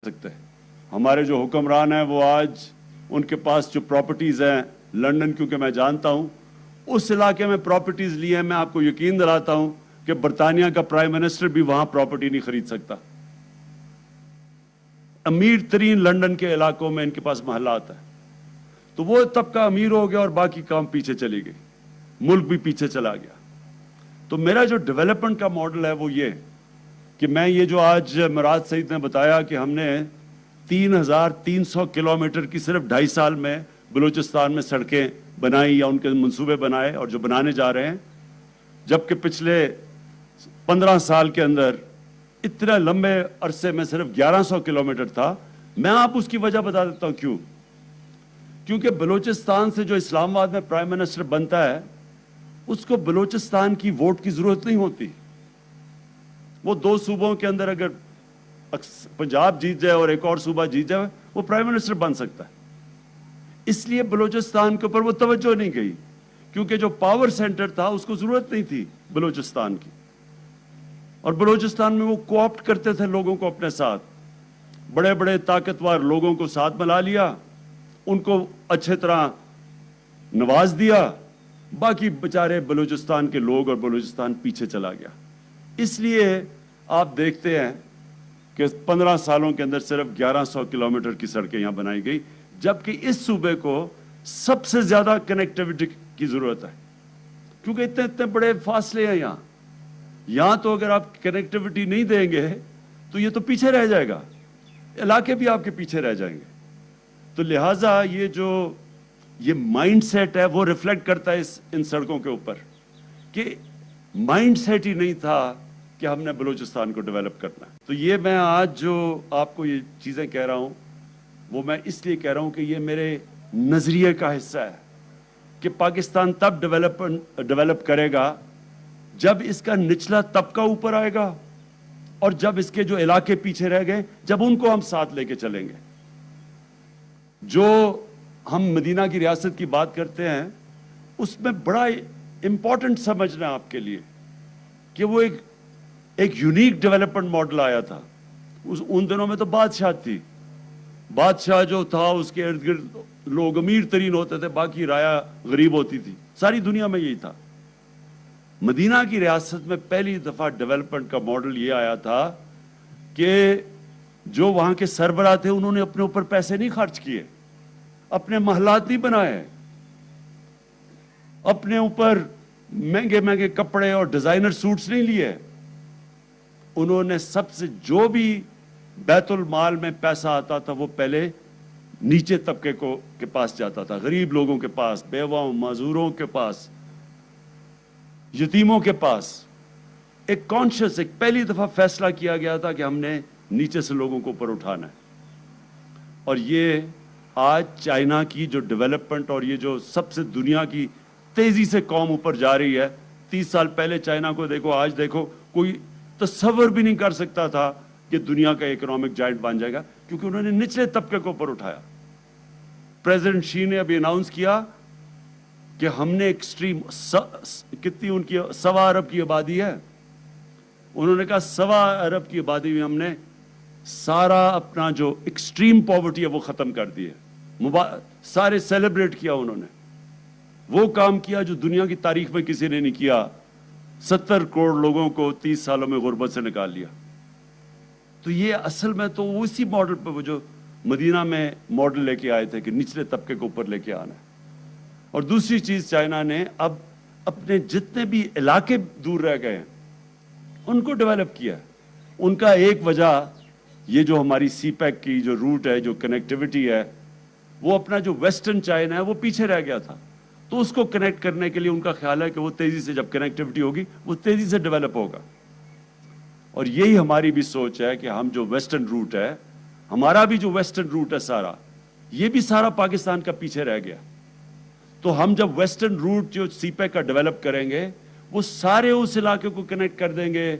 सकते हैं। हमारे जो हुक्मरान हैं वो आज उनके पास जो प्रॉपर्टीज़ हैं लंदन, क्योंकि मैं जानता हूं उस इलाके में प्रॉपर्टीज़ ली हैं, मैं आपको यकीन दिलाता हूं कि बरतानिया का प्राइम मिनिस्टर भी वहां प्रॉपर्टी नहीं खरीद सकता। अमीर तरीन लंदन के इलाकों में इनके पास महलात है, तो वो तबका अमीर हो गया और बाकी काम पीछे चली गई, मुल्क भी पीछे चला गया। तो मेरा जो डेवलपमेंट का मॉडल है वो ये कि मैं ये जो आज मुराद सईद ने बताया कि हमने 3,300 किलोमीटर की सिर्फ 2.5 साल में बलूचिस्तान में सड़कें बनाई या उनके मंसूबे बनाए और जो बनाने जा रहे हैं, जबकि पिछले 15 साल के अंदर इतने लंबे अरसे में सिर्फ 1100 किलोमीटर था। मैं आप उसकी वजह बता देता हूं क्यों। क्योंकि बलूचिस्तान से जो इस्लामाबाद में प्राइम मिनिस्टर बनता है उसको बलूचिस्तान की वोट की जरूरत नहीं होती। वो 2 सूबों के अंदर अगर पंजाब जीत जाए और एक और सूबा जीत जाए वो प्राइम मिनिस्टर बन सकता है। इसलिए बलूचिस्तान के ऊपर वो तवज्जो नहीं गई, क्योंकि जो पावर सेंटर था उसको जरूरत नहीं थी बलूचिस्तान की, और बलूचिस्तान में वो कोऑप्ट करते थे लोगों को अपने साथ। बड़े बड़े ताकतवर लोगों को साथ मिला लिया, उनको अच्छे तरह नवाज दिया, बाकी बेचारे बलूचिस्तान के लोग और बलूचिस्तान पीछे चला गया। इसलिए आप देखते हैं कि 15 सालों के अंदर सिर्फ 1100 किलोमीटर की सड़कें यहां बनाई गई, जबकि इस सूबे को सबसे ज्यादा कनेक्टिविटी की जरूरत है, क्योंकि इतने इतने बड़े फासले हैं यहां तो अगर आप कनेक्टिविटी नहीं देंगे तो ये तो पीछे रह जाएगा, इलाके भी आपके पीछे रह जाएंगे। तो लिहाजा ये माइंडसेट है वो रिफ्लेक्ट करता है इन सड़कों के ऊपर कि माइंडसेट ही नहीं था कि हमने बलूचिस्तान को डेवलप करना है। तो ये मैं आज जो आपको ये चीजें कह रहा हूं वो मैं इसलिए कह रहा हूं कि ये मेरे नजरिए का हिस्सा है कि पाकिस्तान तब डेवलप करेगा जब इसका निचला तबका ऊपर आएगा और जब इसके जो इलाके पीछे रह गए जब उनको हम साथ लेके चलेंगे। जो हम मदीना की रियासत की बात करते हैं उसमें बड़ा इंपॉर्टेंट समझना आपके लिए कि वो एक यूनिक डेवलपमेंट मॉडल आया था। उन दिनों में तो बादशाह थी, बादशाह जो था उसके इर्द गिर्द लोग अमीर तरीन होते थे, बाकी राया गरीब होती थी। सारी दुनिया में यही था। मदीना की रियासत में पहली दफा डेवलपमेंट का मॉडल ये आया था कि जो वहां के सरबराह थे उन्होंने अपने ऊपर पैसे नहीं खर्च किए, अपने महलात नहीं बनाए, अपने ऊपर महंगे महंगे कपड़े और डिजाइनर सूट्स नहीं लिए। उन्होंने सबसे जो भी बैतुल माल में पैसा आता था वो पहले नीचे तबके के पास जाता था, गरीब लोगों के पास, बेवाओं मजदूरों के पास, यतीमों के पास। एक कॉन्शियस, एक पहली दफा फैसला किया गया था कि हमने नीचे से लोगों को ऊपर उठाना है। और ये आज चाइना की जो डेवलपमेंट और ये जो सबसे दुनिया की तेजी से कौम ऊपर जा रही है, 30 साल पहले चाइना को देखो, आज देखो, कोई तस्वर भी नहीं कर सकता था कि दुनिया का इकोनॉमिक जायंट बन जाएगा, क्योंकि उन्होंने निचले तबके को ऊपर उठाया। प्रेसिडेंट शी ने अभी अनाउंस किया कि हमने एक्सट्रीम कितनी उनकी 1.25 अरब की आबादी है, उन्होंने कहा 1.25 अरब की आबादी में हमने सारा अपना जो एक्सट्रीम पॉवर्टी है वो खत्म कर दी है। सारे सेलिब्रेट किया उन्होंने, वो काम किया जो दुनिया की तारीख में किसी ने नहीं किया। 70 करोड़ लोगों को 30 सालों में गुर्बत से निकाल लिया। तो ये असल में तो उसी मॉडल पे वो जो मदीना में मॉडल लेके आए थे कि निचले तबके को ऊपर लेके आना है। और दूसरी चीज, चाइना ने अब अपने जितने भी इलाके दूर रह गए हैं उनको डेवलप किया। उनका एक वजह ये जो हमारी सीपैक की जो रूट है, जो कनेक्टिविटी है, वो अपना जो वेस्टर्न चाइना है वो पीछे रह गया था, तो उसको कनेक्ट करने के लिए उनका ख्याल है कि वो तेजी से, जब कनेक्टिविटी होगी वो तेजी से डेवलप होगा। और यही हमारी भी सोच है कि हम जो वेस्टर्न रूट है, हमारा भी जो वेस्टर्न रूट है सारा, ये भी सारा पाकिस्तान का पीछे रह गया। तो हम जब वेस्टर्न रूट जो सीपैक का डेवलप करेंगे वो सारे उस इलाके को कनेक्ट कर देंगे